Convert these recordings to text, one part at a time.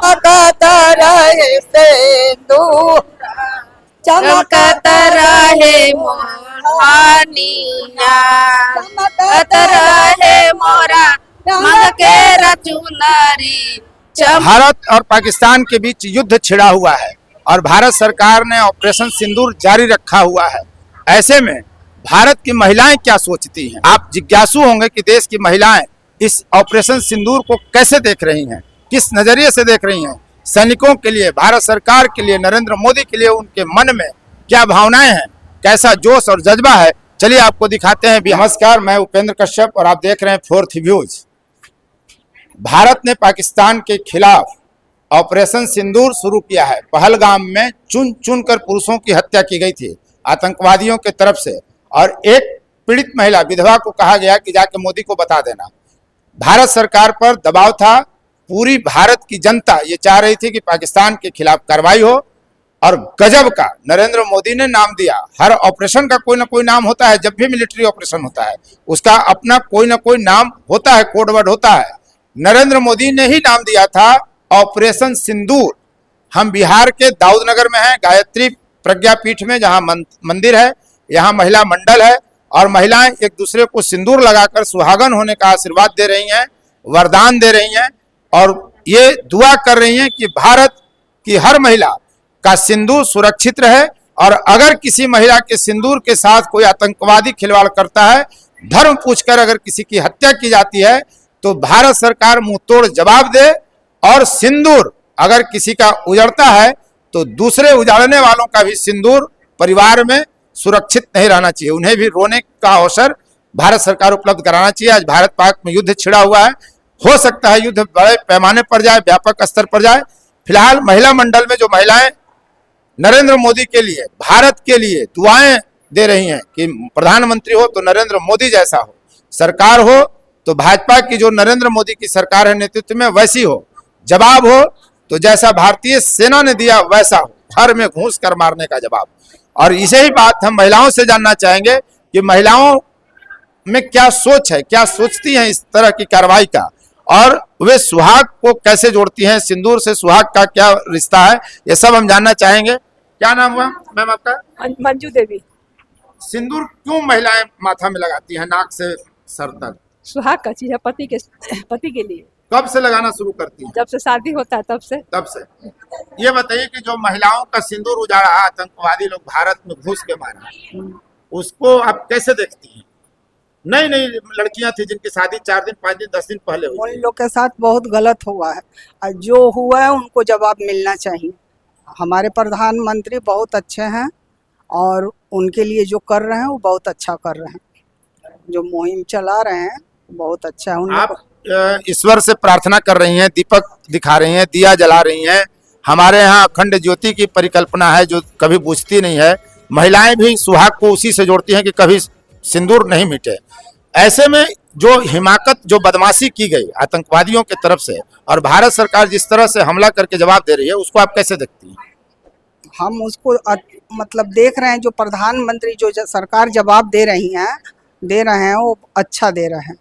चमकता रहे सिंदूर, चमकता रहे मोहनिया, चमकता रहे मोरा मग के रचुनरी। भारत और पाकिस्तान के बीच युद्ध छिड़ा हुआ है और भारत सरकार ने ऑपरेशन सिंदूर जारी रखा हुआ है। ऐसे में भारत की महिलाएं क्या सोचती हैं? आप जिज्ञासु होंगे कि देश की महिलाएं इस ऑपरेशन सिंदूर को कैसे देख रही हैं, किस नजरिए से देख रही हैं। सैनिकों के लिए, भारत सरकार के लिए, नरेंद्र मोदी के लिए उनके मन में क्या भावनाएं हैं, कैसा जोश और जज्बा है, चलिए आपको दिखाते हैं। नमस्कार, मैं उपेंद्र कश्यप और आप देख रहे हैं फोर्थ व्यूज। भारत ने पाकिस्तान के खिलाफ ऑपरेशन सिंदूर शुरू किया है। पहलगाम में चुन चुन कर पुरुषों की हत्या की गई थी आतंकवादियों के तरफ से, और एक पीड़ित महिला विधवा को कहा गया कि जाके मोदी को बता देना। भारत सरकार पर दबाव था। पूरी भारत की जनता ये चाह रही थी कि पाकिस्तान के खिलाफ कार्रवाई हो, और गजब का नरेंद्र मोदी ने नाम दिया। हर ऑपरेशन का कोई ना कोई नाम होता है। जब भी मिलिट्री ऑपरेशन होता है उसका अपना कोई ना कोई नाम होता है, कोड वर्ड होता है। नरेंद्र मोदी ने ही नाम दिया था ऑपरेशन सिंदूर। हम बिहार के दाऊदनगर में हैं, गायत्री प्रज्ञापीठ में, जहां मंदिर है, यहाँ महिला मंडल है, और महिलाएं एक दूसरे को सिंदूर लगाकर सुहागन होने का आशीर्वाद दे रही हैं, वरदान दे रही हैं, और ये दुआ कर रही हैं कि भारत की हर महिला का सिंदूर सुरक्षित रहे। और अगर किसी महिला के सिंदूर के साथ कोई आतंकवादी खिलवाड़ करता है, धर्म पूछकर अगर किसी की हत्या की जाती है, तो भारत सरकार मुंहतोड़ जवाब दे। और सिंदूर अगर किसी का उजड़ता है तो दूसरे उजाड़ने वालों का भी सिंदूर परिवार में सुरक्षित नहीं रहना चाहिए, उन्हें भी रोने का अवसर भारत सरकार उपलब्ध कराना चाहिए। आज भारत पाक में युद्ध छिड़ा हुआ है, हो सकता है युद्ध बड़े पैमाने पर जाए, व्यापक स्तर पर जाए। फिलहाल महिला मंडल में जो महिलाएं नरेंद्र मोदी के लिए, भारत के लिए दुआएं दे रही हैं कि प्रधानमंत्री हो तो नरेंद्र मोदी जैसा हो, सरकार हो तो भाजपा की जो नरेंद्र मोदी की सरकार है नेतृत्व में वैसी हो, जवाब हो तो जैसा भारतीय सेना ने दिया वैसा हो, घर में घुस कर मारने का जवाब। और इसे ही बात हम महिलाओं से जानना चाहेंगे कि महिलाओं में क्या सोच है, क्या सोचती हैं इस तरह की कार्रवाई का, और वे सुहाग को कैसे जोड़ती हैं, सिंदूर से सुहाग का क्या रिश्ता है, ये सब हम जानना चाहेंगे। क्या नाम हुआ मैम आपका? मंजू देवी। सिंदूर क्यों महिलाएं माथा में लगाती हैं, नाक से सर तक? सुहाग का चीज है, पति के लिए। कब से लगाना शुरू करती हैं? जब से शादी होता है तब से। ये बताइए कि जो महिलाओं का सिंदूर उजाड़ा आतंकवादी लोग भारत में घुस के मारा, उसको आप कैसे देखती हैं? नई नई लड़कियां थी जिनकी शादी 4 दिन 5 दिन 10 दिन पहले हुई। उन लोग के साथ बहुत गलत हुआ है, और जो हुआ है उनको जवाब मिलना चाहिए। हमारे प्रधानमंत्री बहुत अच्छे हैं और उनके लिए जो कर रहे हैं वो बहुत अच्छा कर रहे हैं। जो मुहिम चला रहे हैं बहुत अच्छा है। आप ईश्वर से प्रार्थना कर रही हैं, दीपक दिखा रही हैं, दिया जला रही हैं। हमारे यहाँ अखंड ज्योति की परिकल्पना है जो कभी बुझती नहीं है। महिलाएं भी सुहाग को उसी से जोड़ती हैं कि कभी सिंदूर नहीं मिटे। ऐसे में जो हिमाकत, जो बदमाशी की गई आतंकवादियों की तरफ से, और भारत सरकार जिस तरह से हमला करके जवाब दे रही है, उसको आप कैसे देखती हैं? हम उसको मतलब देख रहे हैं, जो प्रधानमंत्री जो सरकार जवाब दे रहे हैं वो अच्छा दे रहे हैं,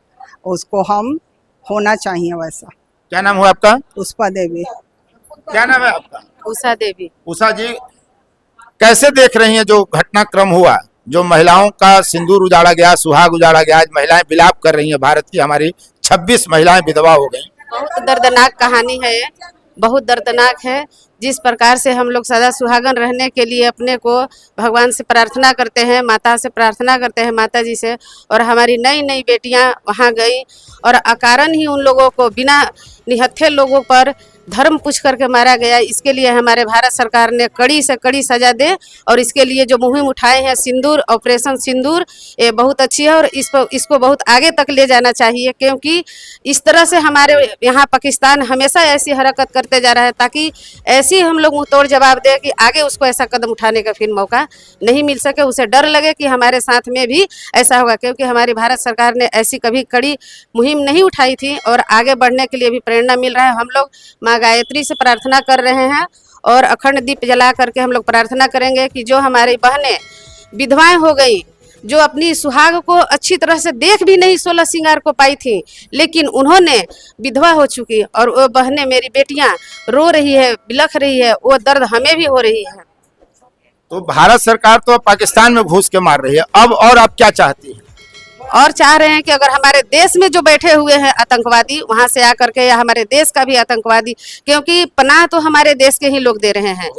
उसको हम होना चाहिए वैसा। क्या नाम हुआ आपका? पुष्पा देवी। क्या नाम है आपका? उषा देवी। उषा जी, कैसे देख रही हैं जो घटनाक्रम हुआ, जो महिलाओं का सिंदूर उजाड़ा गया, सुहाग उजाड़ा गया, आज महिलाएं विलाप कर रही हैं, भारत की हमारी 26 महिलाएं विधवा हो गई। बहुत दर्दनाक कहानी है, बहुत दर्दनाक है। जिस प्रकार से हम लोग सदा सुहागन रहने के लिए अपने को भगवान से प्रार्थना करते हैं, माता से प्रार्थना करते हैं, माता जी से, और हमारी नई नई बेटियां वहां गई और अकारण ही उन लोगों को, बिना निहत्थे लोगों पर धर्म पूछ करके मारा गया। इसके लिए हमारे भारत सरकार ने कड़ी से कड़ी सजा दे, और इसके लिए जो मुहिम उठाए हैं सिंदूर, ऑपरेशन सिंदूर, ये बहुत अच्छी है और इसको बहुत आगे तक ले जाना चाहिए, क्योंकि इस तरह से हमारे यहाँ पाकिस्तान हमेशा ऐसी हरकत करते जा रहा है, ताकि ऐसी हम लोग मुंहतोड़ जवाब दे कि आगे उसको ऐसा कदम उठाने का फिर मौका नहीं मिल सके, उसे डर लगे कि हमारे साथ में भी ऐसा होगा। क्योंकि हमारी भारत सरकार ने ऐसी कभी कड़ी मुहिम नहीं उठाई थी, और आगे बढ़ने के लिए भी प्रेरणा मिल रहा है। हम लोग माँ गायत्री से प्रार्थना कर रहे हैं और अखंड दीप जला करके हम लोग प्रार्थना करेंगे कि जो हमारी बहनें विधवाएं हो गई, जो अपनी सुहाग को अच्छी तरह से देख भी नहीं 16 श्रृंगार को पाई थी, लेकिन उन्होंने विधवा हो चुकी और वो बहनें मेरी बेटियां रो रही है, बिलख रही है, वो दर्द हमें भी हो रही है। तो भारत सरकार तो पाकिस्तान में घुस के मार रही है, अब और आप क्या चाहती हैं? और चाह रहे हैं कि अगर हमारे देश में जो बैठे हुए हैं आतंकवादी, वहां से आकर के, या हमारे देश का भी आतंकवादी, क्योंकि पनाह तो हमारे देश के ही लोग दे रहे हैं,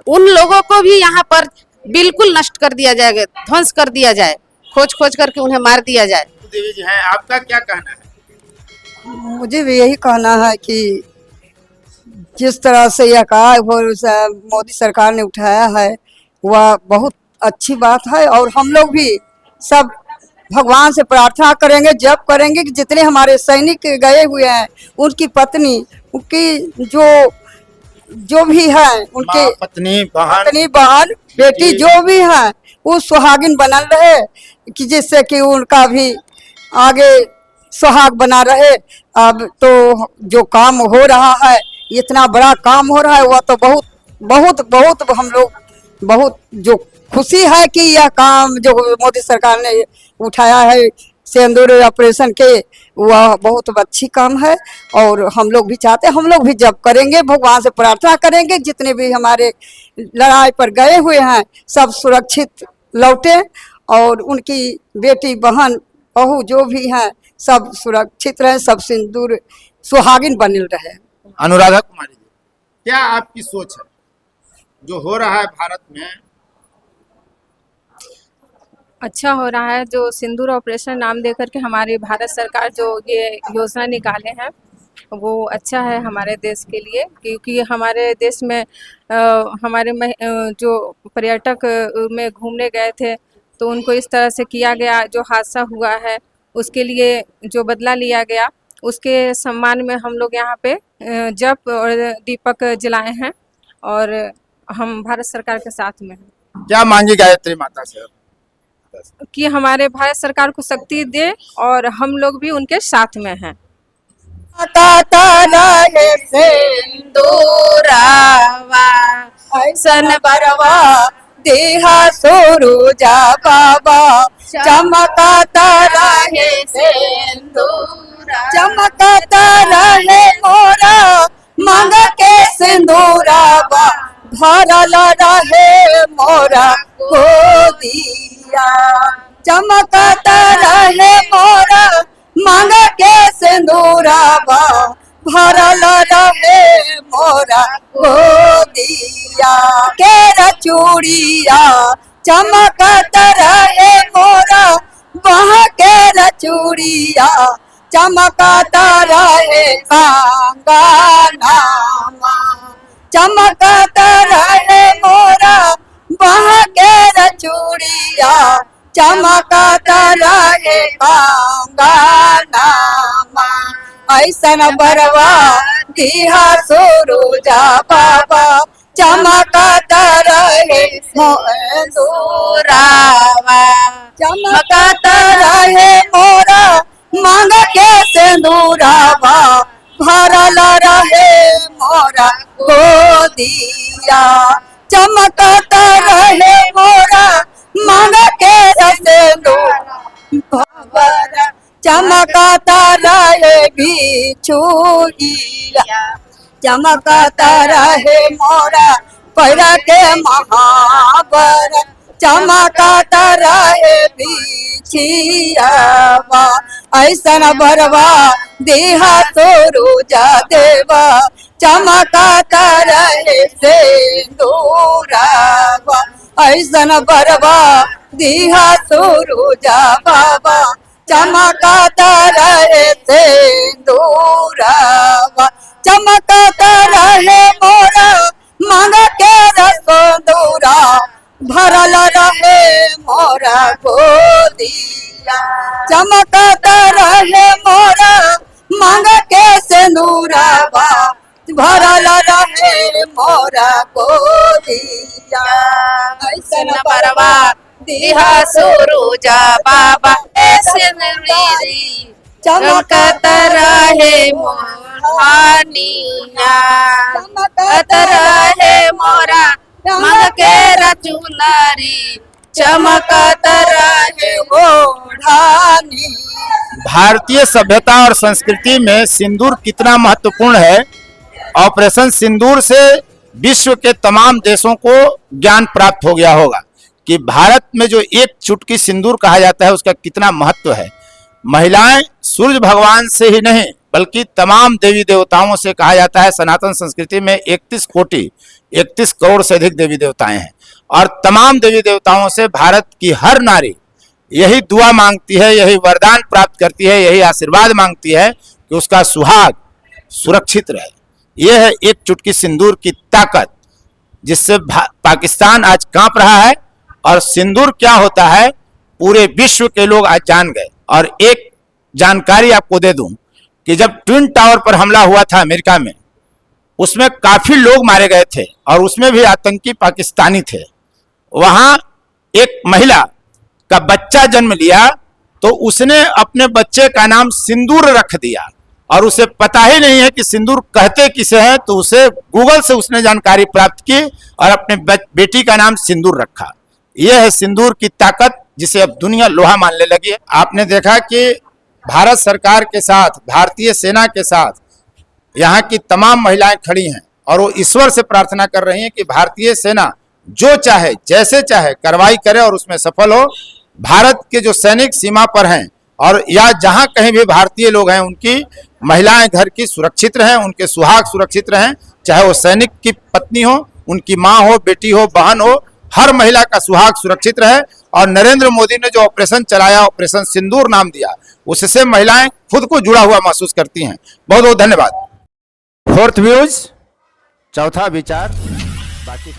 उन लोगों को भी यहाँ पर बिल्कुल नष्ट कर दिया जाएगा, ध्वंस कर दिया जाए, खोज खोज करके उन्हें मार दिया जाए। देवी जी हैं, आपका क्या कहना है? मुझे भी यही कहना है कि जिस तरह से यह कहा मोदी सरकार ने उठाया है वह बहुत अच्छी बात है, और हम लोग भी सब भगवान से प्रार्थना करेंगे, जब करेंगे कि जितने हमारे सैनिक गए हुए हैं उनकी पत्नी, उनकी जो भी है, उनके पत्नी बहन बेटी जो भी है, वो सुहागिन बनल रहे, कि जिससे कि उनका भी आगे सुहाग बना रहे। अब तो जो काम हो रहा है, इतना बड़ा काम हो रहा है, वह तो बहुत बहुत बहुत हम लोग बहुत जो खुशी है कि यह काम जो मोदी सरकार ने उठाया है सिंदूर ऑपरेशन के, वह बहुत अच्छी काम है। और हम लोग भी चाहते हैं, हम लोग भी जब करेंगे भगवान से प्रार्थना करेंगे जितने भी हमारे लड़ाई पर गए हुए हैं सब सुरक्षित लौटे, और उनकी बेटी बहन बहू जो भी हैं सब सुरक्षित रहे, सब सिंदूर सुहागिन बनिल रहे। अनुराधा कुमारी जी, क्या आपकी सोच है जो हो रहा है भारत में? अच्छा हो रहा है, जो सिंदूर ऑपरेशन नाम देकर के हमारी भारत सरकार जो ये योजना निकाले हैं वो अच्छा है हमारे देश के लिए, क्योंकि हमारे देश में जो पर्यटक में घूमने गए थे तो उनको इस तरह से किया गया, जो हादसा हुआ है उसके लिए जो बदला लिया गया, उसके सम्मान में हम लोग यहाँ पे जप और दीपक जलाए हैं, और हम भारत सरकार के साथ में हैं। क्या मांगी गायत्री माता से कि हमारे भारत सरकार को शक्ति दे और हम लोग भी उनके साथ में हैं। ऐसन बरवा देहा सूरुजा बाबा, चमकता रहे सिंदूरा, चमकता रहे मोरा मांग के सिंदूराबा, भरल रहे मोरा गोदिया, चमकता रहे मोरा मांग के सिंदूराबा, भरल रहे मोरा गोदिया, के चूड़िया चमकत रहे मोरा वहाँ के चूड़िया, चमकत रहे कंगना, चमकत रहे मोरा वहाँ के चूड़िया, चमकत रहे कंगना, ऐसन बरवा दिहा सूरुजा बाबा, चमकत रहे सिंदूरावा, चमकत रहे मोरा मांग के सिंदूरावा, भरल रहे मोरा गोदिया, चमकत रहे मोरा मांग के सिंदूरा, चमकता रहे बिछुइया, चमकता रहे मोरा पैर के महावर, चमकता रहे बिछियावा, ऐसन बरवा देहा सूरुजा देवा, चमकता रहे सिंदूरावा, ऐसन बरवा देहा सूरुजा बाबा, चमकता रहे सिंदूरावा, चमकता रहे मोरा मांग के सिंदूरा, भरल रहे मोरा गोदिया, चमकता रहे मोरा मांग के सिंदूरावा, भरल रहे मोरा गोदिया, ऐसन बरवा दिहा सूरुजा बाबा, चमकत रहे मोहानिया, चमकत रहे मोरा मांग के चुनरी, चमकत रहे ओढ़ानी। भारतीय सभ्यता और संस्कृति में सिंदूर कितना महत्वपूर्ण है, ऑपरेशन सिंदूर से विश्व के तमाम देशों को ज्ञान प्राप्त हो गया होगा कि भारत में जो एक चुटकी सिंदूर कहा जाता है उसका कितना महत्व है। महिलाएं सूर्य भगवान से ही नहीं बल्कि तमाम देवी देवताओं से कहा जाता है, सनातन संस्कृति में 31 करोड़ से अधिक देवी देवताएं हैं और तमाम देवी देवताओं से भारत की हर नारी यही दुआ मांगती है, यही वरदान प्राप्त करती है, यही आशीर्वाद मांगती है कि उसका सुहाग सुरक्षित रहे। यह है एक चुटकी सिंदूर की ताकत जिससे पाकिस्तान आज कांप रहा है और सिंदूर क्या होता है पूरे विश्व के लोग आज जान गए। और एक जानकारी आपको दे दूं कि जब ट्विन टावर पर हमला हुआ था अमेरिका में, उसमें काफी लोग मारे गए थे और उसमें भी आतंकी पाकिस्तानी थे। वहां एक महिला का बच्चा जन्म लिया तो उसने अपने बच्चे का नाम सिंदूर रख दिया और उसे पता ही नहीं है कि सिंदूर कहते किसे हैं, तो उसे गूगल से उसने जानकारी प्राप्त की और अपने बेटी का नाम सिंदूर रखा। यह है सिंदूर की ताकत जिसे अब दुनिया लोहा मानने लगी है। आपने देखा कि भारत सरकार के साथ, भारतीय सेना के साथ यहाँ की तमाम महिलाएं खड़ी हैं और वो ईश्वर से प्रार्थना कर रही हैं कि भारतीय सेना जो चाहे जैसे चाहे कार्रवाई करे और उसमें सफल हो। भारत के जो सैनिक सीमा पर हैं और या जहां कहीं भी भारतीय लोग हैं उनकी महिलाएं घर की सुरक्षित रहें, उनके सुहाग सुरक्षित रहें, चाहे वो सैनिक की पत्नी हो, उनकी माँ हो, बेटी हो, बहन हो, हर महिला का सुहाग सुरक्षित रहे। और नरेंद्र मोदी ने जो ऑपरेशन चलाया, ऑपरेशन सिंदूर नाम दिया, उससे महिलाएं खुद को जुड़ा हुआ महसूस करती हैं। बहुत बहुत धन्यवाद। फोर्थ व्यूज, चौथा विचार, बाकी